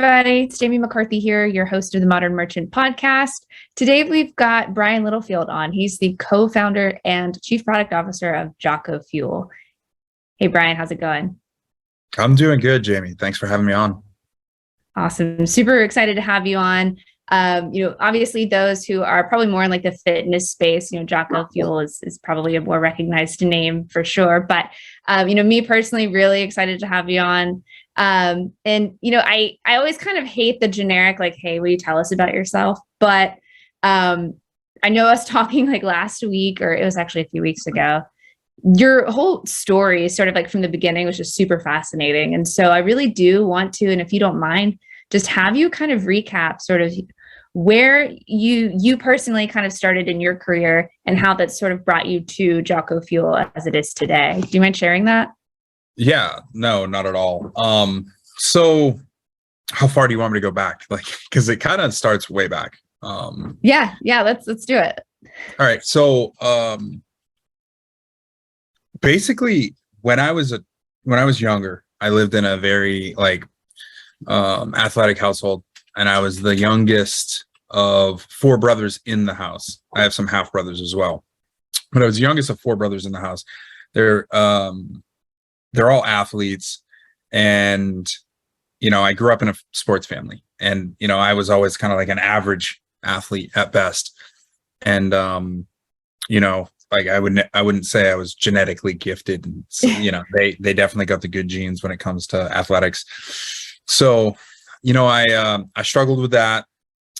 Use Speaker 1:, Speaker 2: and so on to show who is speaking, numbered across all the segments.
Speaker 1: everybody. It's Jamie McCarthy here, your host of the Modern Merchant podcast. Today, we've got Brian Littlefield on. He's the co-founder and chief product officer of Jocko Fuel. Hey, Brian, how's it going?
Speaker 2: I'm doing good, Jamie. Thanks for having me on.
Speaker 1: Awesome. Super excited to have you on. Obviously those who are probably more in like the fitness space, Jocko Fuel is probably a more recognized name for sure. But, me personally, really excited to have you on. I always kind of hate the generic, like, hey, will you tell us about yourself? But I know us talking like last week, or it was actually a few weeks ago, your whole story sort of like from the beginning was just super fascinating. And so I really do want to, and if you don't mind, just have you kind of recap sort of where you personally kind of started in your career and how that sort of brought you to Jocko Fuel as it is today. Do you mind sharing that?
Speaker 2: Yeah, no, not at all. So how far do you want me to go back? Like, because it kind of starts way back.
Speaker 1: Yeah, let's do it.
Speaker 2: All right. So basically when I was younger, I lived in a very athletic household, and I was the youngest of four brothers in the house. I have some half brothers as well, but I was the youngest of four brothers in the house. They're all athletes, and I grew up in a sports family, and I was always kind of like an average athlete at best. And I wouldn't say I was genetically gifted. And so, they definitely got the good genes when it comes to athletics. So I struggled with that.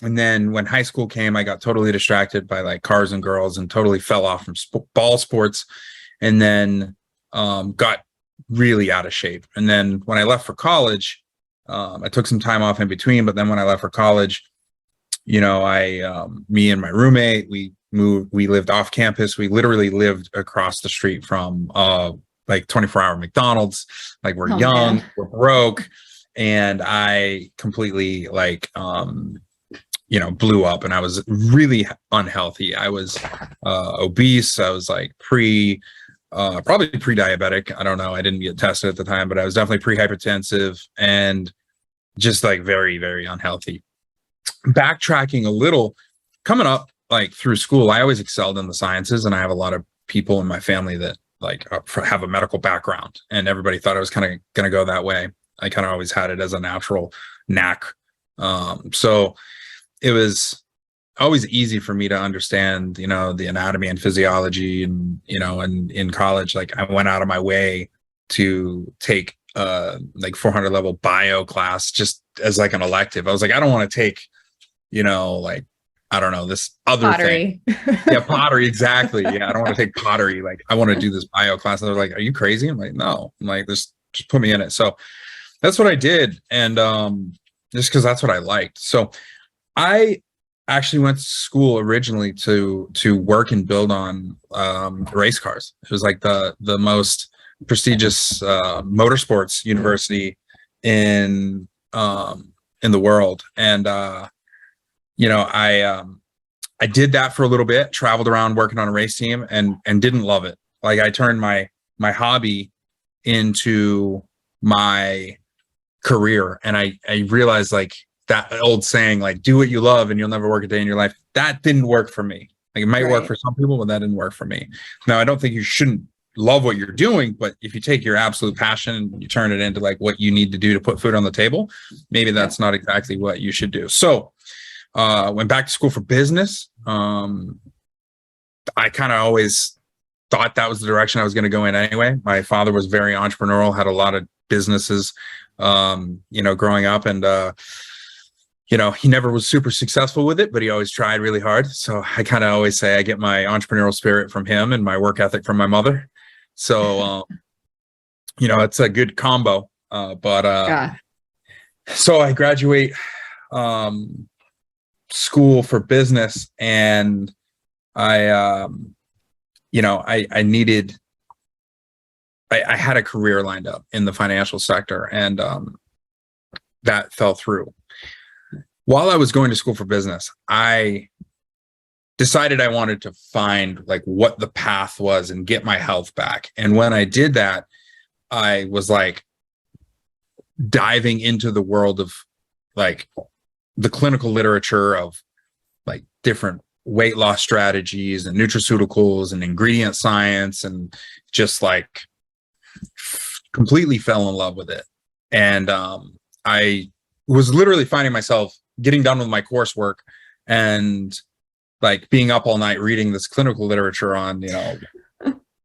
Speaker 2: And then when high school came, I got totally distracted by like cars and girls and totally fell off from ball sports, and then got really out of shape. And then when I left for college, I took some time off in between. But then when I left for college, me and my roommate, we lived off campus. We literally lived across the street from 24-hour McDonald's. Like, we're young, man. We're broke. And I completely blew up, and I was really unhealthy. I was obese. I was like probably pre-diabetic. I don't know. I didn't get tested at the time, but I was definitely pre-hypertensive and just like very, very unhealthy. Backtracking a little, coming up like through school, I always excelled in the sciences, and I have a lot of people in my family that have a medical background, and everybody thought I was kind of going to go that way. I kind of always had it as a natural knack. So it was always easy for me to understand, the anatomy and physiology. And, and in college, like, I went out of my way to take 400 level bio class just as like an elective. I was like, I don't want to take, I don't know, this other
Speaker 1: pottery
Speaker 2: thing. Yeah, pottery. Exactly. Yeah. I don't want to take pottery. Like, I want to do this bio class. And they're like, are you crazy? I'm like, no. I'm like, just put me in it. So that's what I did. And just because that's what I liked. So I actually went to school originally to work and build on race cars. It was like the most prestigious motorsports university in the world. And I did that for a little bit, traveled around working on a race team, and didn't love it. Like, I turned my hobby into my career, and I realized, like, that old saying, like, do what you love and you'll never work a day in your life, that didn't work for me. Like, it might work for some people, but that didn't work for me. Now, I don't think you shouldn't love what you're doing, but if you take your absolute passion and you turn it into like what you need to do to put food on the table, maybe that's not exactly what you should do. So went back to school for business. I kind of always thought that was the direction I was going to go in anyway. My father was very entrepreneurial, had a lot of businesses growing up, and he never was super successful with it, but he always tried really hard. So I kind of always say I get my entrepreneurial spirit from him and my work ethic from my mother. So, it's a good combo. So I graduate school for business, and I had a career lined up in the financial sector, and that fell through. While I was going to school for business, I decided I wanted to find like what the path was and get my health back. And when I did that, I was like diving into the world of like the clinical literature of like different weight loss strategies and nutraceuticals and ingredient science, and just like completely fell in love with it. And I was literally finding myself getting done with my coursework and like being up all night reading this clinical literature on,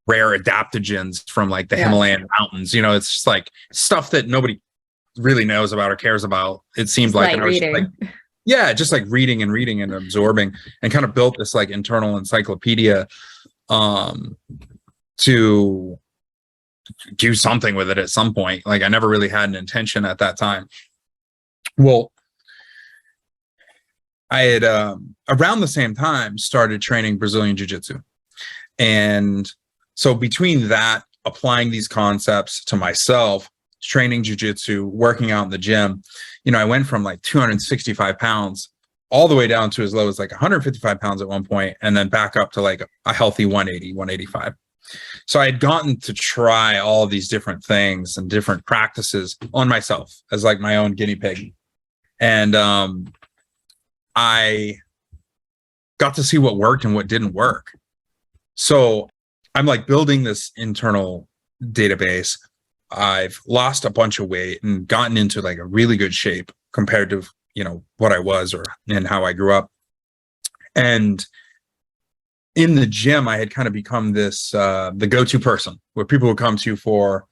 Speaker 2: rare adaptogens from like the Himalayan mountains. It's just like stuff that nobody really knows about or cares about. It seemed like, and I was just like reading and absorbing, and kind of built this like internal encyclopedia to do something with it at some point. Like I never really had an intention at that time. Well, I had around the same time started training Brazilian Jiu-Jitsu. And so between that, applying these concepts to myself, training Jiu-Jitsu, working out in the gym, I went from like 265 pounds all the way down to as low as like 155 pounds at one point, and then back up to like a healthy 180, 185. So I had gotten to try all these different things and different practices on myself as like my own guinea pig. And I got to see what worked and what didn't work. So I'm like building this internal database. I've lost a bunch of weight and gotten into like a really good shape compared to, what I was and how I grew up. And in the gym, I had kind of become this, the go-to person where people would come to for,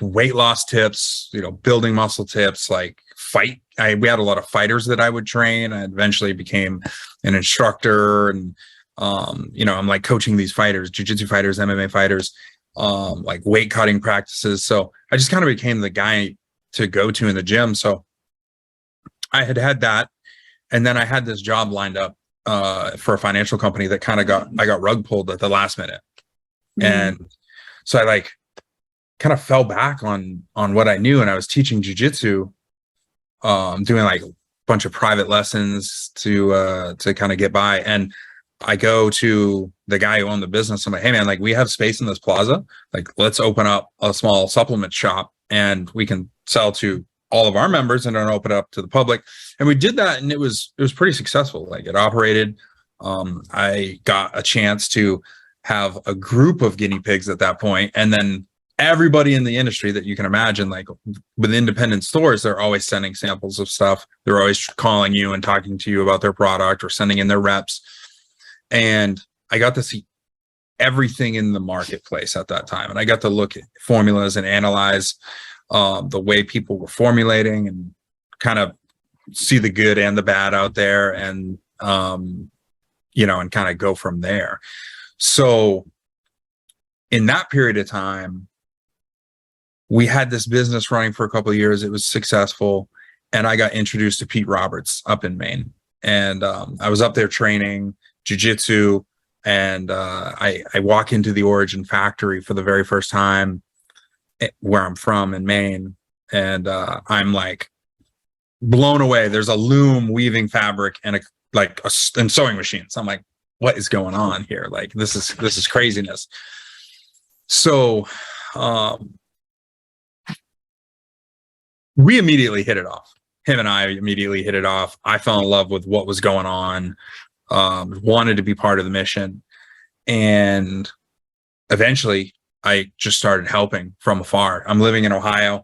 Speaker 2: weight loss tips, building muscle tips, like we had a lot of fighters that I would train. I eventually became an instructor, and I'm like coaching these fighters, jiu-jitsu fighters, MMA fighters, like weight cutting practices. So I just kind of became the guy to go to in the gym. So I had that. And then I had this job lined up for a financial company that I got rug pulled at the last minute. Mm-hmm. And so I like kind of fell back on what I knew. And I was teaching jiu-jitsu, doing like a bunch of private lessons to kind of get by. And I go to the guy who owned the business. I'm like, hey man, like we have space in this plaza. Like let's open up a small supplement shop and we can sell to all of our members and then open it up to the public. And we did that, and it was pretty successful. Like it operated. I got a chance to have a group of guinea pigs at that point. And then everybody in the industry that you can imagine, like with independent stores, they're always sending samples of stuff. They're always calling you and talking to you about their product or sending in their reps. And I got to see everything in the marketplace at that time. And I got to look at formulas and analyze the way people were formulating and kind of see the good and the bad out there, and, and kind of go from there. So in that period of time, we had this business running for a couple of years. It was successful. And I got introduced to Pete Roberts up in Maine. And I was up there training jiu-jitsu, and I walk into the Origin factory for the very first time where I'm from in Maine. And I'm like blown away. There's a loom weaving fabric and and sewing machines. I'm like, what is going on here? Like, this is craziness. So we immediately hit it off. Him and I immediately hit it off. I fell in love with what was going on, wanted to be part of the mission. And eventually I just started helping from afar. I'm living in Ohio.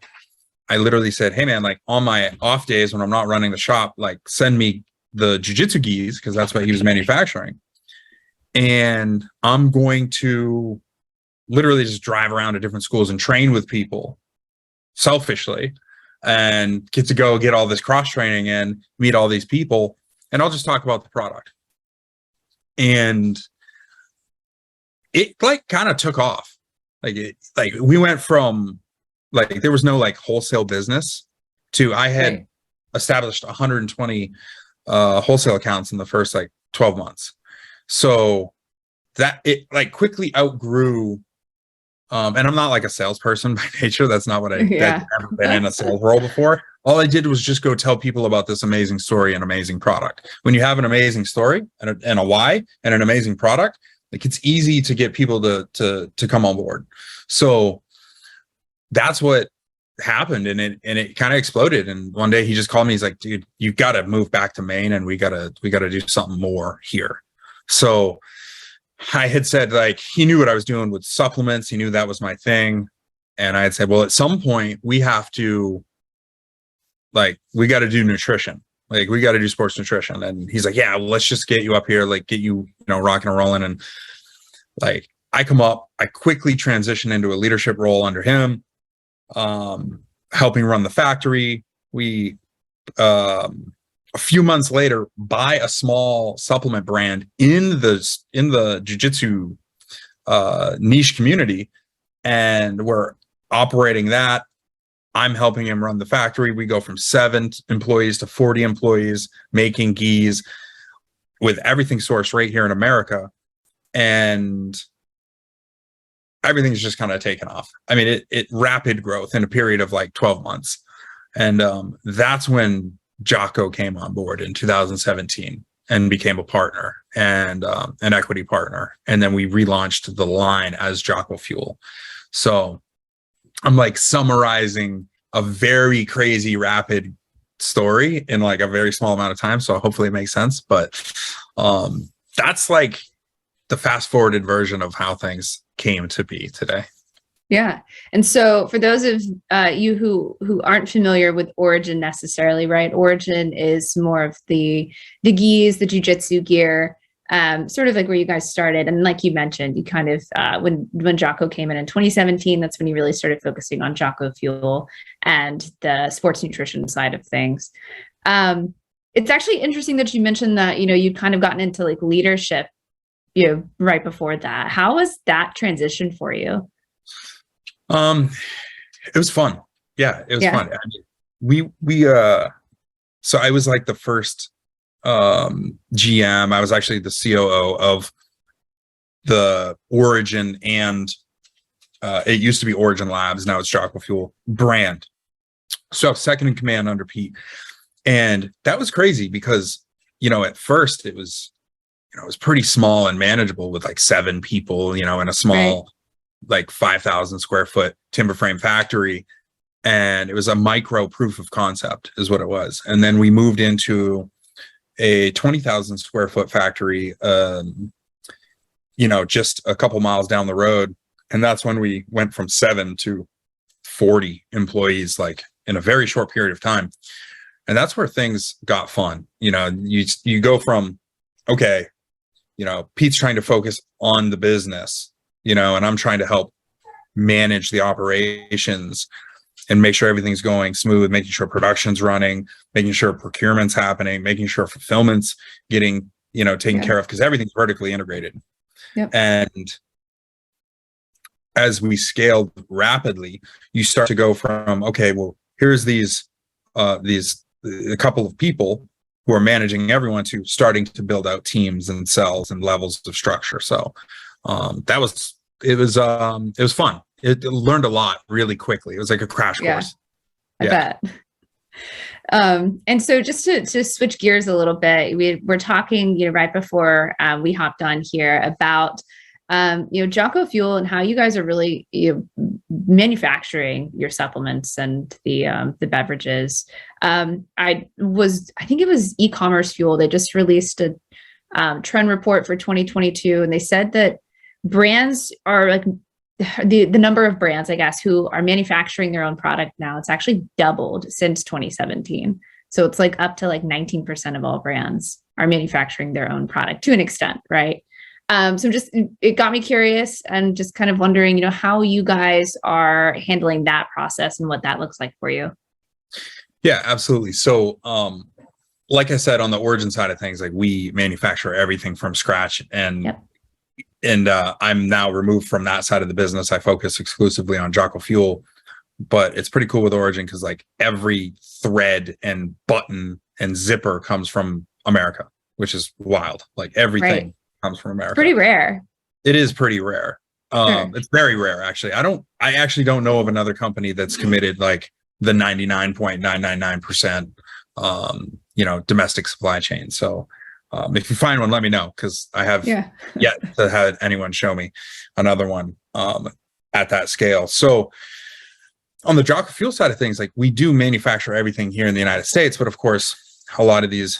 Speaker 2: I literally said, hey man, like on my off days when I'm not running the shop, like send me the jiu-jitsu gis, because that's what he was manufacturing. And I'm going to literally just drive around to different schools and train with people selfishly, and get to go get all this cross training and meet all these people. And I'll just talk about the product. And it like kind of took off. Like we went from like, there was no like wholesale business to I had established 120 wholesale accounts in the first like 12 months. So that it like quickly outgrew. And I'm not like a salesperson by nature. That's not what I've never been in a sales role before. All I did was just go tell people about this amazing story and amazing product. When you have an amazing story and a why and an amazing product, like it's easy to get people to come on board. So that's what happened, and it kind of exploded. And one day he just called me. He's like, dude, you got to move back to Maine, and we got to do something more here. So I had said, like, he knew what I was doing with supplements. He knew that was my thing. And I had said, well, at some point we have to, like, we got to do nutrition. Like, we got to do sports nutrition. And he's like, yeah, well, let's just get you up here, like, get you, rocking and rolling. And like, I come up, I quickly transition into a leadership role under him, helping run the factory. We, a few months later, buy a small supplement brand in the jiu-jitsu niche community, and we're operating that. I'm helping him run the factory. We go from 7 employees to 40 employees, making gis with everything sourced right here in America. And everything's just kind of taken off. I mean, it rapid growth in a period of like 12 months. And that's when Jocko came on board in 2017 and became a partner and an equity partner. And then we relaunched the line as Jocko Fuel. So I'm like summarizing a very crazy rapid story in like a very small amount of time. So hopefully it makes sense. But that's like the fast forwarded version of how things came to be today.
Speaker 1: Yeah. And so for those of you who aren't familiar with Origin necessarily, right? Origin is more of the gis, the jiu-jitsu gear, sort of like where you guys started. And like you mentioned, you kind of, when Jocko came in 2017, that's when you really started focusing on Jocko Fuel and the sports nutrition side of things. It's actually interesting that you mentioned that, you'd kind of gotten into like leadership, right before that. How was that transition for you?
Speaker 2: It was fun. Yeah, it was fun. We so I was like the first GM. I was actually the COO of the Origin, and it used to be Origin Labs. Now it's Jocko Fuel brand. So second in command under Pete. And that was crazy because, at first it was pretty small and manageable with like 7 people, in a small, like 5,000 square foot timber frame factory. And it was a micro proof of concept is what it was. And then we moved into a 20,000 square foot factory, just a couple miles down the road. And that's when we went from 7 to 40 employees, like in a very short period of time. And that's where things got fun. You go from, okay, Pete's trying to focus on the business, and I'm trying to help manage the operations and make sure everything's going smooth, making sure production's running, making sure procurement's happening, making sure fulfillment's getting, taken care of, because everything's vertically integrated.
Speaker 1: Yep.
Speaker 2: And as we scaled rapidly, you start to go from, okay, well, here's a couple of people who are managing everyone, to starting to build out teams and cells and levels of structure. So it was fun. It learned a lot really quickly. It was like a crash course.
Speaker 1: I bet. And so just to switch gears a little bit, we're talking, right before we hopped on here about, Jocko Fuel and how you guys are really manufacturing your supplements and the beverages. I think it was e-commerce fuel. They just released a trend report for 2022, and they said that brands are like the number of brands, I guess, who are manufacturing their own product now. It's actually doubled since 2017. So it's like up to like 19% of all brands are manufacturing their own product to an extent, right? So it got me curious and just kind of wondering, how you guys are handling that process and what that looks like for you.
Speaker 2: Yeah, absolutely. So, like I said, on the Origin side of things, like we manufacture everything from scratch, and I'm now removed from that side of the business. I focus exclusively on Jocko Fuel, but it's pretty cool with Origin because like every thread and button and zipper comes from America, which is wild. Like everything comes from America.
Speaker 1: Pretty rare.
Speaker 2: It is pretty rare.
Speaker 1: Sure.
Speaker 2: It's very rare, actually. I actually don't know of another company that's committed like the 99.999%, domestic supply chain. So if you find one, let me know, because I have yet to have anyone show me another one at that scale. So on the Jocko Fuel side of things, like we do manufacture everything here in the United States, but of course, a lot of these,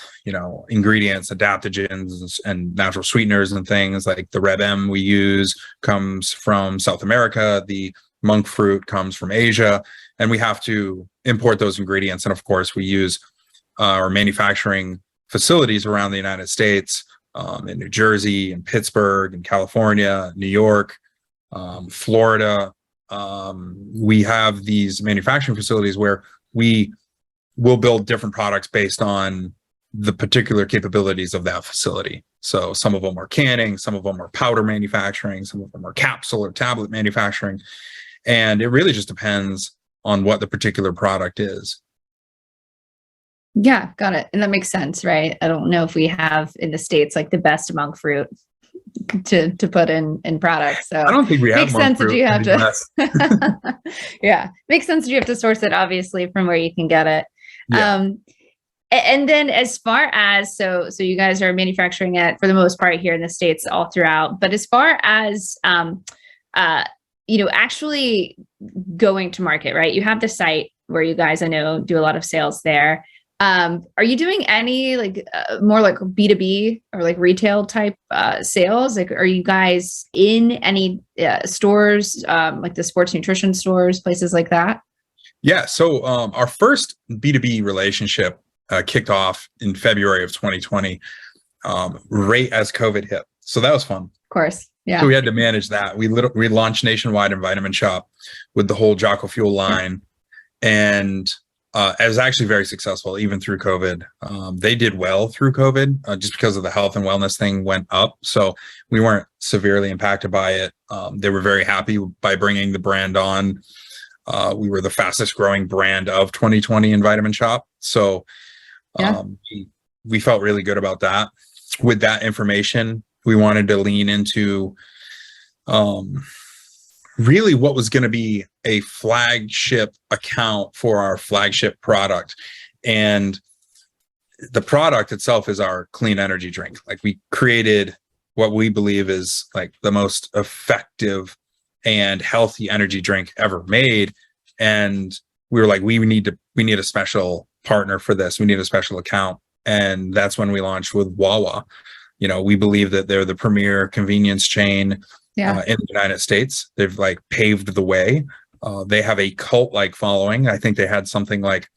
Speaker 2: ingredients, adaptogens, and natural sweeteners and things like the Reb M we use comes from South America. The monk fruit comes from Asia, and we have to import those ingredients. And of course, we use our manufacturing facilities around the United States, in New Jersey, and Pittsburgh, and California, New York, Florida. We have these manufacturing facilities where we will build different products based on the particular capabilities of that facility. So some of them are canning, some of them are powder manufacturing, some of them are capsule or tablet manufacturing. And it really just depends on what the particular product is.
Speaker 1: Yeah, got it. And that makes sense, right? I don't know if we have in the States like the best monk fruit to put in products. So
Speaker 2: I don't think we have
Speaker 1: makes sense that you have to yeah, makes sense that you have to source it obviously from where you can get it. Yeah. And then as far as so you guys are manufacturing it for the most part here in the States all throughout, but as far as actually going to market, right? You have the site where you guys, I know, do a lot of sales there. Are you doing any more like B2B or like retail type sales? Like, are you guys in any stores, like the sports nutrition stores, places like that?
Speaker 2: Yeah. So our first B2B relationship kicked off in February of 2020, right as COVID hit. So that was fun. Of
Speaker 1: course. Yeah.
Speaker 2: So we had to manage that. We launched nationwide in Vitamin Shoppe with the whole Jocko Fuel line. Yeah. And it was actually very successful, even through COVID. They did well through COVID just because of the health and wellness thing went up. So we weren't severely impacted by it. They were very happy by bringing the brand on. We were the fastest growing brand of 2020 in Vitamin Shoppe. So we felt really good about that. With that information, we wanted to lean into really what was going to be a flagship account for our flagship product. And the product itself is our clean energy drink. Like, we created what we believe is like the most effective and healthy energy drink ever made. And we were like, we need a special partner for this. We need a special account. And that's when we launched with Wawa. We believe that they're the premier convenience chain in the United States. They've like paved the way. They have a cult-like following. I think they had something like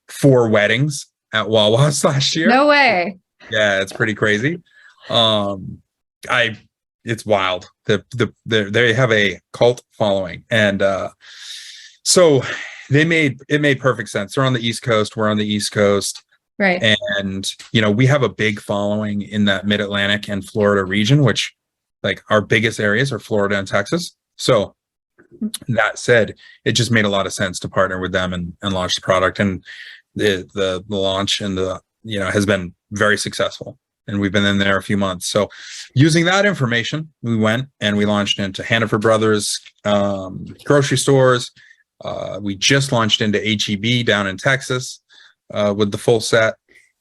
Speaker 2: 4 weddings at Wawa's last year.
Speaker 1: No way.
Speaker 2: Yeah, it's pretty crazy. It's wild. They have a cult following, and so it made perfect sense. They're on the East Coast. We're on the East Coast.
Speaker 1: Right.
Speaker 2: And, we have a big following in that Mid-Atlantic and Florida region, which like our biggest areas are Florida and Texas. So that said, it just made a lot of sense to partner with them and launch the product. And the launch and has been very successful. And we've been in there a few months. So using that information, we went and we launched into Hannaford Brothers grocery stores. We just launched into H-E-B down in Texas with the full set.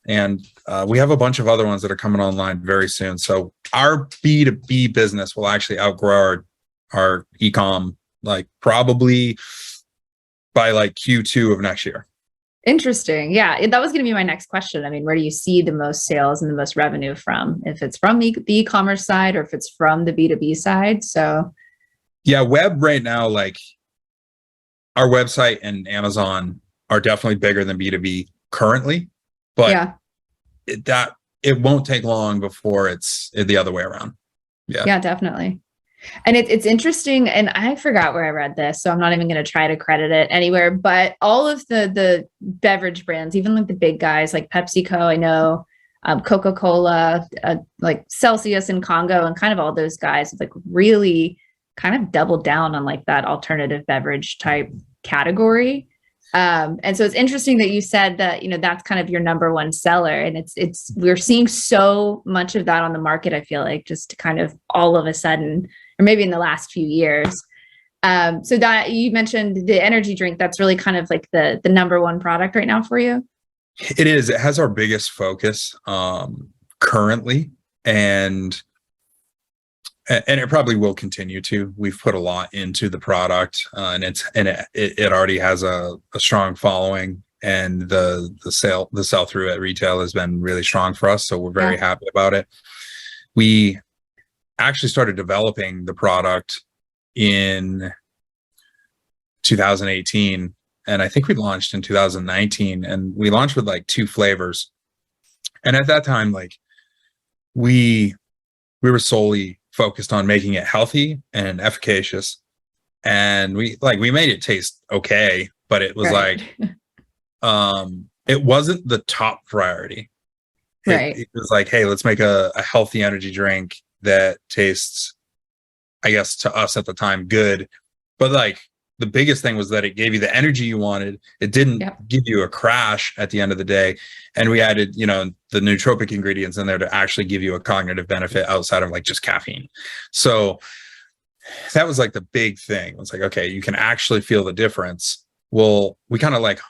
Speaker 2: And we have a bunch of other ones that are coming online very soon. So our B2B business will actually outgrow our e-com, like probably by like Q2 of next year.
Speaker 1: Interesting. Yeah, that was going to be my next question. I mean, where do you see the most sales and the most revenue from? If it's from the e-commerce side or if it's from the B2B side. So
Speaker 2: yeah, web right now, like our website and Amazon are definitely bigger than B2B currently, but it won't take long before it's the other way around.
Speaker 1: Yeah, definitely. And it's interesting, and I forgot where I read this, so I'm not even going to try to credit it anywhere, but all of the beverage brands, even like the big guys like PepsiCo, I know, Coca-Cola, like Celsius and Congo, and kind of all those guys like really kind of doubled down on like that alternative beverage type category. And so it's interesting that you said that, that's kind of your number one seller, and we're seeing so much of that on the market. I feel like just kind of all of a sudden, or maybe in the last few years. So that you mentioned the energy drink, that's really kind of like the number one product right now for you.
Speaker 2: It is. It has our biggest focus currently. And And it probably will continue to. We've put a lot into the product, and it already has a strong following, and the sell through at retail has been really strong for us. So we're very happy about it. We actually started developing the product in 2018, and I think we launched in 2019, and we launched with like 2 flavors. And at that time, like we were solely focused on making it healthy and efficacious, and we made it taste okay, but it was it wasn't the top priority. It was like, hey, let's make a healthy energy drink that tastes, I guess to us at the time, good, but like the biggest thing was that it gave you the energy you wanted. It didn't give you a crash at the end of the day. And we added, the nootropic ingredients in there to actually give you a cognitive benefit outside of like just caffeine. So that was like the big thing. It's like, okay, you can actually feel the difference. Well, we kind of like,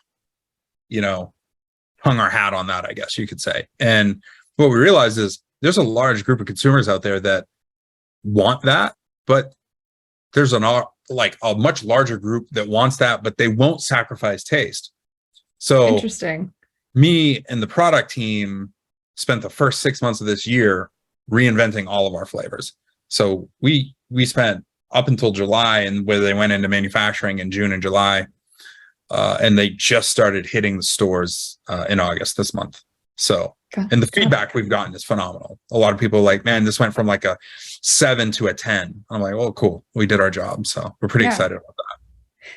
Speaker 2: hung our hat on that, I guess you could say. And what we realized is there's a large group of consumers out there that want that, but there's a much larger group that wants that, but they won't sacrifice taste. So
Speaker 1: interesting.
Speaker 2: Me and the product team spent the first 6 months of this year reinventing all of our flavors. So we spent up until July, and where they went into manufacturing in June and July, and they just started hitting the stores in August this month. So, and the feedback we've gotten is phenomenal. A lot of people are like, man, this went from like a 7 to a 10. I'm like, oh, cool. We did our job. So we're pretty excited about that.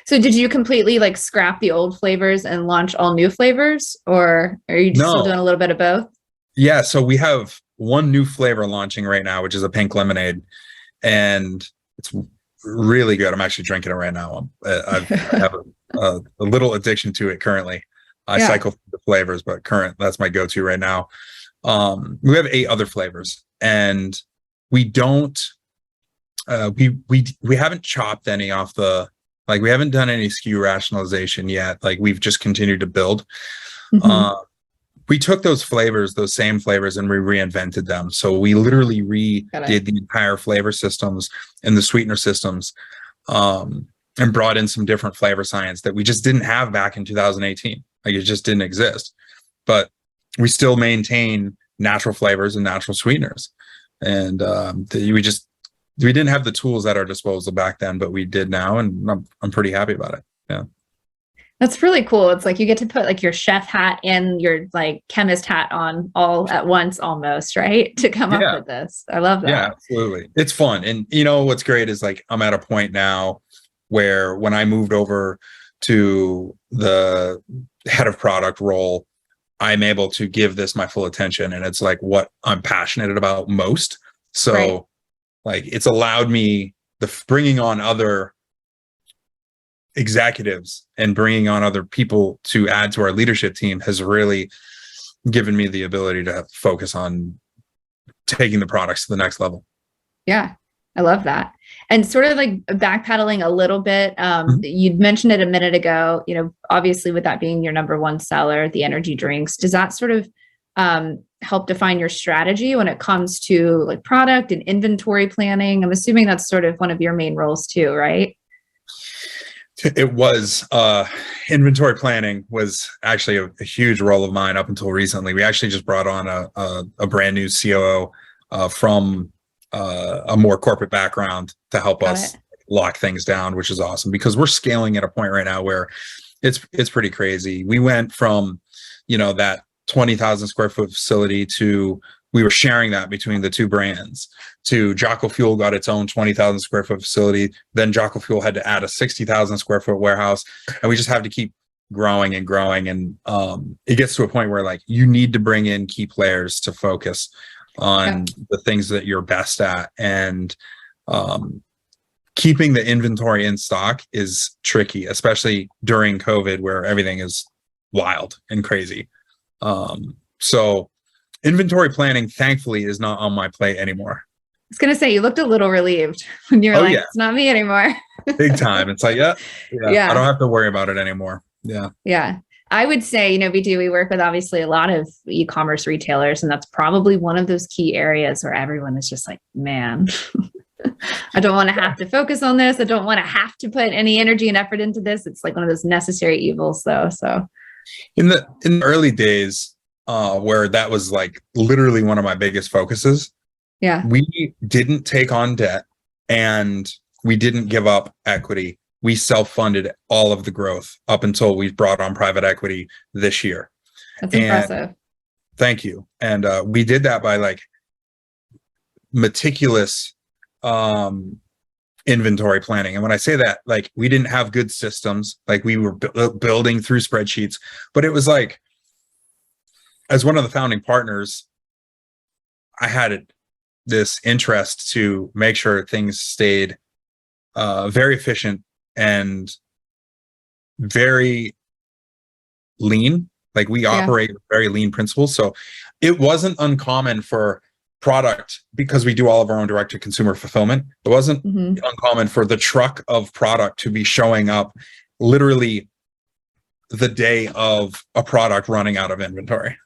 Speaker 1: So did you completely like scrap the old flavors and launch all new flavors, or are you still doing a little bit of both?
Speaker 2: Yeah. So we have one new flavor launching right now, which is a pink lemonade, and it's really good. I'm actually drinking it right now. I have a little addiction to it currently. I cycle through the flavors, but that's my go-to right now. We have 8 other flavors, and we don't, we haven't chopped any off we haven't done any SKU rationalization yet. Like we've just continued to build. We took those same flavors, and we reinvented them. So we literally redid the entire flavor systems and the sweetener systems, and brought in some different flavor science that we just didn't have back in 2018. Like it just didn't exist, but we still maintain natural flavors and natural sweeteners. And we didn't have the tools at our disposal back then, but we did now, and I'm pretty happy about it. Yeah.
Speaker 1: That's really cool. It's like you get to put like your chef hat and your like chemist hat on all at once almost, right? To come up with this. I love that.
Speaker 2: Yeah, absolutely. It's fun. And what's great is like, I'm at a point now where when I moved over to the head of product role, I'm able to give this my full attention, and it's like what I'm passionate about most. So like it's allowed me bringing on other executives and bringing on other people to add to our leadership team has really given me the ability to focus on taking the products to the next level.
Speaker 1: Yeah, I love that. And sort of like backpedaling a little bit, you'd mentioned it a minute ago, obviously with that being your number one seller, the energy drinks, does that sort of help define your strategy when it comes to like product and inventory planning? I'm assuming that's sort of one of your main roles too, right?
Speaker 2: It was inventory planning was actually a huge role of mine up until recently. We actually just brought on a brand new COO from a more corporate background to help us lock things down, which is awesome because we're scaling at a point right now where it's pretty crazy. We went from, that 20,000 square foot facility to we were sharing that between the 2 brands to Jocko Fuel got its own 20,000 square foot facility. Then Jocko Fuel had to add a 60,000 square foot warehouse, and we just have to keep growing and growing. And it gets to a point where like you need to bring in key players to focus on the things that you're best at. And keeping the inventory in stock is tricky, especially during COVID where everything is wild and crazy. So inventory planning, thankfully, is not on my plate anymore.
Speaker 1: I was going to say, you looked a little relieved when you were it's not me anymore.
Speaker 2: Big time. It's like, I don't have to worry about it anymore. Yeah.
Speaker 1: Yeah. I would say, we work with obviously a lot of e-commerce retailers, and that's probably one of those key areas where everyone is just like, man, I don't want to have to focus on this. I don't want to have to put any energy and effort into this. It's like one of those necessary evils though. So
Speaker 2: In the early days, where that was like literally one of my biggest focuses,
Speaker 1: yeah,
Speaker 2: we didn't take on debt and we didn't give up equity. We self-funded all of the growth up until we brought on private equity this year.
Speaker 1: that's impressive.
Speaker 2: Thank you. And we did that by like meticulous inventory planning. And when I say that, like we didn't have good systems, like we were building through spreadsheets, but it was like, as one of the founding partners, I had this interest to make sure things stayed very efficient and very lean. Like we operate with very lean principles. So it wasn't uncommon for product, because we do all of our own direct to consumer fulfillment. It wasn't uncommon for the truck of product to be showing up literally the day of a product running out of inventory.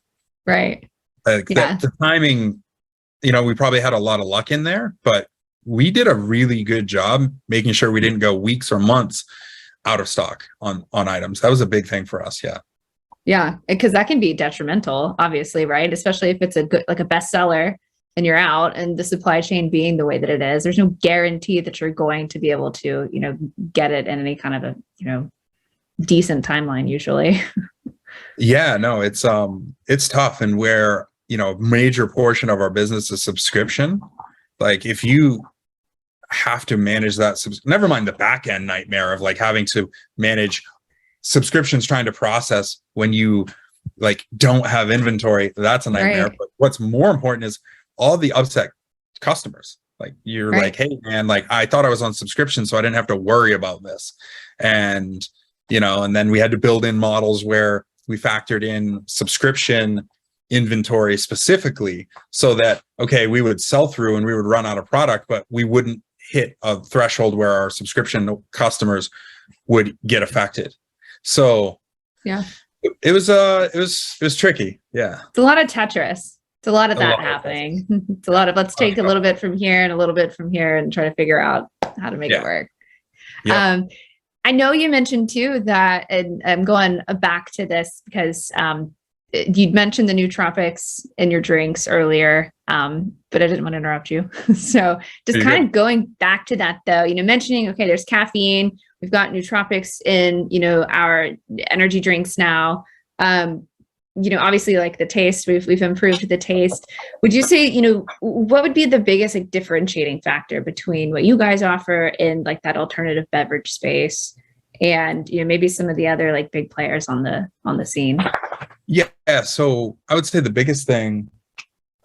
Speaker 1: Right.
Speaker 2: Like the timing, we probably had a lot of luck in there, but we did a really good job making sure we didn't go weeks or months out of stock on items. That was a big thing for us. Yeah.
Speaker 1: Yeah. Because that can be detrimental, obviously, right? Especially if it's a good, like a bestseller and you're out, and the supply chain being the way that it is, there's no guarantee that you're going to be able to, get it in any kind of a, decent timeline usually.
Speaker 2: Yeah, no, it's tough. And where, major portion of our business is subscription. Like if you have to manage that, never mind the back end nightmare of like having to manage subscriptions, trying to process when you like don't have inventory, that's a nightmare. Right. But what's more important is all the upset customers. Like you're like, hey man, like I thought I was on subscription, so I didn't have to worry about this. And, and then we had to build in models where we factored in subscription inventory specifically so that, okay, we would sell through and we would run out of product, but we wouldn't hit a threshold where our subscription customers would get affected. So yeah, it was tricky. Yeah.
Speaker 1: It's a lot of Tetris. It's a lot of that happening. It's a lot of, let's take a little bit from here and a little bit from here and try to figure out how to make it work. Yeah. I know you mentioned too that, and I'm going back to this because you'd mentioned the nootropics in your drinks earlier, but I didn't want to interrupt you. So just kind of going back to that though, mentioning, okay, there's caffeine, we've got nootropics in, our energy drinks now. Obviously like the taste, we've improved the taste. Would you say, what would be the biggest like differentiating factor between what you guys offer in like that alternative beverage space and, maybe some of the other like big players on the scene?
Speaker 2: Yeah. So I would say the biggest thing,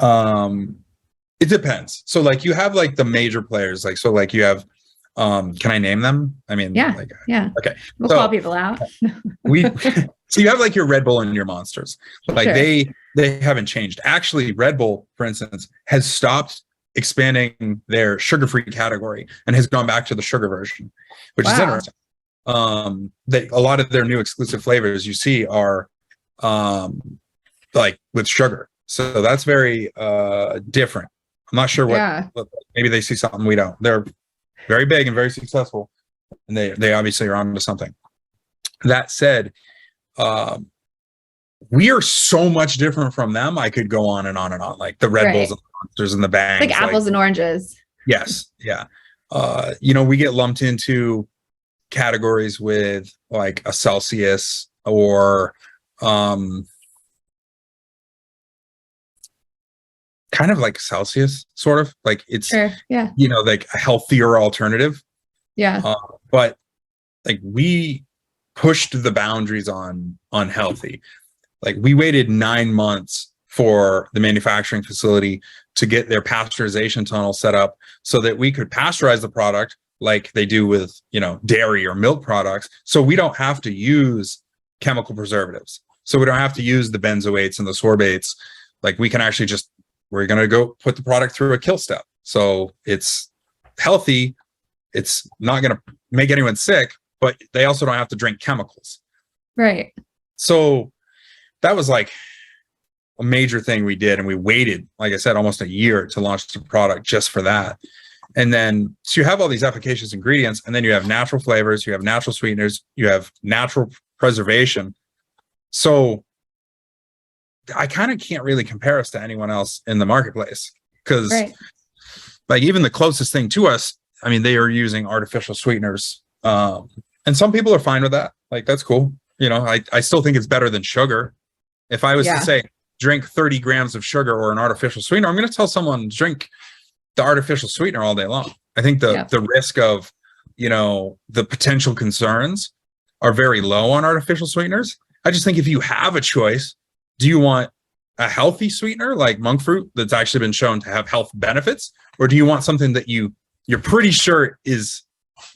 Speaker 2: it depends. So like you have like the major players, like, so like you have, can I name them? I mean,
Speaker 1: yeah. Okay. We'll call people out.
Speaker 2: So you have like your Red Bull and your Monsters, like sure. They haven't changed. Actually, Red Bull, for instance, has stopped expanding their sugar-free category and has gone back to the sugar version, which is interesting. A lot of their new exclusive flavors you see are like with sugar. So that's very different. I'm not sure what, maybe they see something we don't. They're very big and very successful, and they obviously are onto something. That said, we are so much different from them. I could go on and on and on, like the Red Bulls and the Monsters and the Bangs.
Speaker 1: Like apples and oranges.
Speaker 2: Yes. Yeah. We get lumped into categories with like a Celsius or kind of like Celsius, sort of like it's like a healthier alternative. Yeah. But like we pushed the boundaries on healthy. Like we waited 9 months for the manufacturing facility to get their pasteurization tunnel set up so that we could pasteurize the product like they do with, dairy or milk products. So we don't have to use chemical preservatives. So we don't have to use the benzoates and the sorbates. Like we can actually we're going to go put the product through a kill step. So it's healthy. It's not going to make anyone sick, but they also don't have to drink chemicals.
Speaker 1: Right.
Speaker 2: So that was like a major thing we did. And we waited, like I said, almost a year to launch the product just for that. And then, so you have all these efficacious ingredients, and then you have natural flavors, you have natural sweeteners, you have natural preservation. So I kind of can't really compare us to anyone else in the marketplace, because like even the closest thing to us, I mean, they are using artificial sweeteners. And some people are fine with that. Like, that's cool. You know, I still think it's better than sugar. If I was to say, drink 30 grams of sugar or an artificial sweetener, I'm going to tell someone drink the artificial sweetener all day long. I think the risk of, you know, the potential concerns are very low on artificial sweeteners. I just think if you have a choice, do you want a healthy sweetener like monk fruit that's actually been shown to have health benefits, or do you want something that you're pretty sure is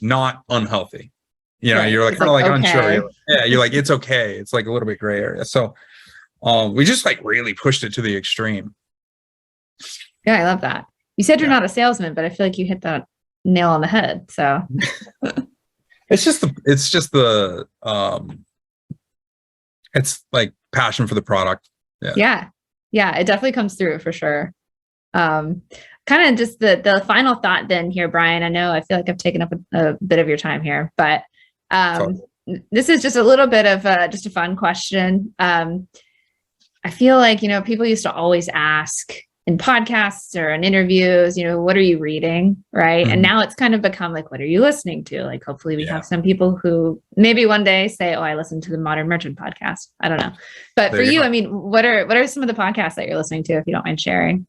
Speaker 2: not unhealthy? You know, you're like kind of like unsure. You're like, it's okay. It's like a little bit gray area. So we just like really pushed it to the extreme.
Speaker 1: Yeah, I love that. You said you're not a salesman, but I feel like you hit that nail on the head. So it's like passion for the product. Yeah, it definitely comes through for sure. Kind of just the final thought then here, Brian. I know I feel like I've taken up a bit of your time here, but this is just a little bit of just a fun question. I feel like, you know, people used to always ask in podcasts or in interviews, you know, what are you reading? Right. Mm-hmm. And now it's kind of become like, what are you listening to? Like, hopefully we have some people who maybe one day say, oh, I listen to the Modern Merchant podcast. I don't know. But there for you, I mean, what are some of the podcasts that you're listening to, if you don't mind sharing?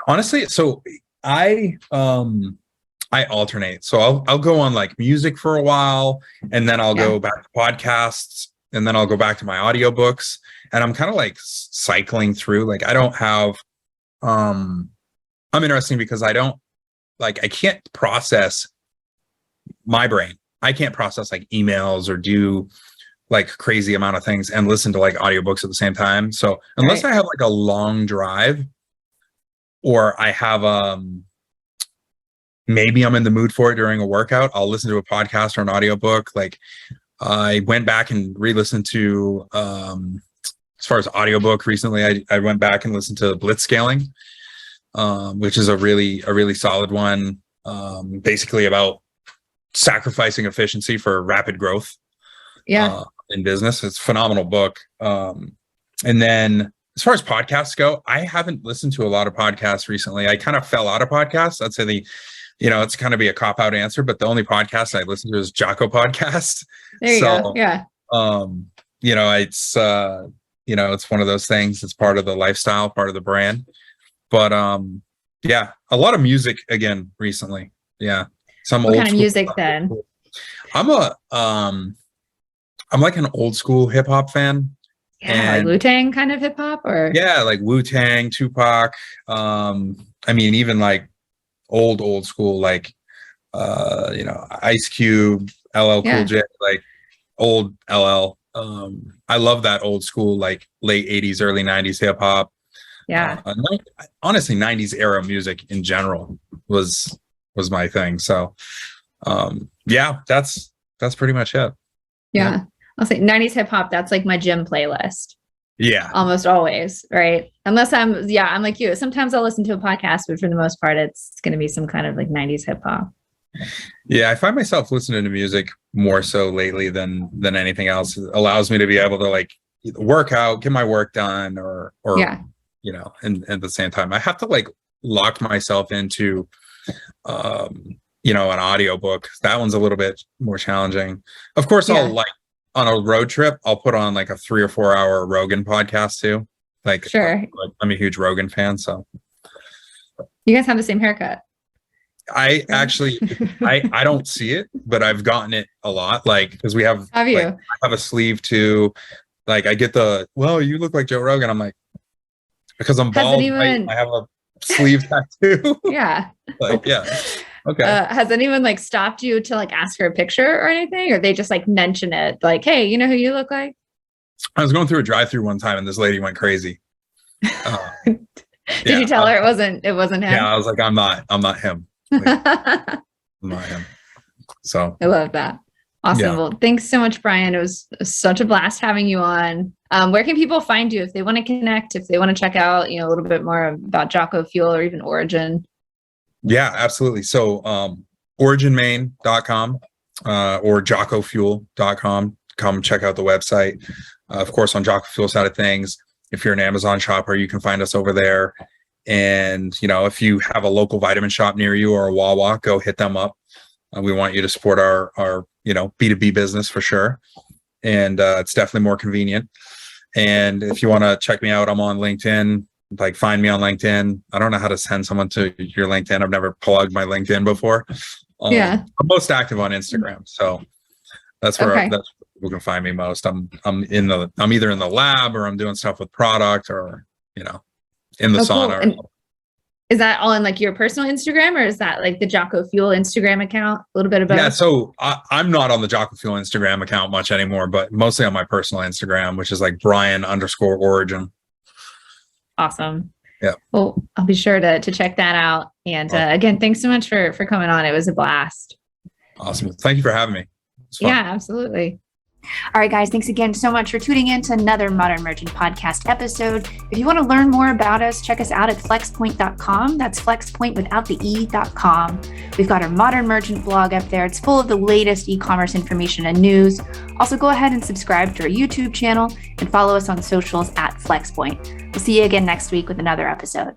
Speaker 2: Honestly, so I alternate. So I'll go on like music for a while, and then I'll go back to podcasts, and then I'll go back to my audiobooks, and I'm kind of like cycling through. Like, I don't have I'm interesting because I can't process my brain. I can't process like emails or do like crazy amount of things and listen to like audiobooks at the same time. So unless I have like a long drive, or I have maybe I'm in the mood for it during a workout, I'll listen to a podcast or an audiobook. Like, I went back and re-listened to as far as audiobook recently, I went back and listened to Blitzscaling, which is a really solid one, basically about sacrificing efficiency for rapid growth in business. It's a phenomenal book. And then as far as podcasts go, I haven't listened to a lot of podcasts recently. I kind of fell out of podcasts. I'd say it's kind of be a cop-out answer, but the only podcast I listen to is Jocko podcast.
Speaker 1: There you go. Yeah.
Speaker 2: It's one of those things. It's part of the lifestyle, part of the brand. But a lot of music again recently. Yeah.
Speaker 1: What kind of music then?
Speaker 2: I'm like an old school hip hop fan.
Speaker 1: Yeah, like Wu-Tang kind of hip hop, or
Speaker 2: like Wu-Tang, Tupac. I mean, even like old school, like Ice Cube, LL Cool J, like old LL. I love that old school, like late 80s, early 90s hip hop. Yeah. Honestly, 90s era music in general was my thing. So that's pretty much it.
Speaker 1: Yeah. I'll say 90s hip hop, that's like my gym playlist.
Speaker 2: Yeah.
Speaker 1: Almost always, right? Unless I'm like you. Sometimes I'll listen to a podcast, but for the most part, it's going to be some kind of like 90s hip hop.
Speaker 2: Yeah, I find myself listening to music more so lately than anything else. It allows me to be able to like work out, get my work done, or and at the same time, I have to like lock myself into an audiobook. That one's a little bit more challenging. Of course, I'll like on a road trip, I'll put on like a 3 or 4 hour Rogan podcast too. Like, sure, I'm a huge Rogan fan. So
Speaker 1: you guys have the same haircut.
Speaker 2: I actually, I don't see it, but I've gotten it a lot. Like, because we have,
Speaker 1: have you?
Speaker 2: Like, I have a sleeve too. Like, I get you look like Joe Rogan. I'm like, because I'm bald, I have a sleeve tattoo.
Speaker 1: Yeah.
Speaker 2: Okay.
Speaker 1: Has anyone like stopped you to like ask for a picture or anything, or they just like mention it? Like, hey, you know who you look like?
Speaker 2: I was going through a drive-through one time and this lady went crazy.
Speaker 1: Did you tell her it wasn't him?
Speaker 2: Yeah. I was like, I'm not him. Like, I'm not him. So
Speaker 1: I love that. Awesome. Yeah. Well, thanks so much, Brian. It was such a blast having you on. Where can people find you if they want to connect, if they want to check out, a little bit more about Jocko Fuel or even Origin?
Speaker 2: Yeah, absolutely. So originmaine.com or jockofuel.com. Come check out the website. Of course, on Jocko Fuel side of things, if you're an Amazon shopper, you can find us over there. And, if you have a local vitamin shop near you or a Wawa, go hit them up. We want you to support our B2B business for sure. And it's definitely more convenient. And if you want to check me out, I'm on LinkedIn. Like, find me on LinkedIn. I don't know how to send someone to your LinkedIn. I've never plugged my LinkedIn before.
Speaker 1: Yeah.
Speaker 2: I'm most active on Instagram. So that's where
Speaker 1: Okay.
Speaker 2: that's where people can find me most. I'm either in the lab or I'm doing stuff with product or, in the
Speaker 1: Cool.
Speaker 2: sauna.
Speaker 1: And is that all in like your personal Instagram, or is that like the Jocko Fuel Instagram account? A little bit of both?
Speaker 2: Yeah, so I'm not on the Jocko Fuel Instagram account much anymore, but mostly on my personal Instagram, which is like Brian_origin.
Speaker 1: Awesome.
Speaker 2: Yeah.
Speaker 1: Well, I'll be sure to check that out. And again, thanks so much for coming on. It was a blast.
Speaker 2: Awesome. Thank you for having me. It's fun.
Speaker 1: Yeah, absolutely.
Speaker 3: All right, guys, thanks again so much for tuning in to another Modern Merchant podcast episode. If you want to learn more about us, check us out at flexpoint.com. That's flexpoint without the e.com. We've got our Modern Merchant blog up there. It's full of the latest e-commerce information and news. Also, go ahead and subscribe to our YouTube channel and follow us on socials at Flexpoint. We'll see you again next week with another episode.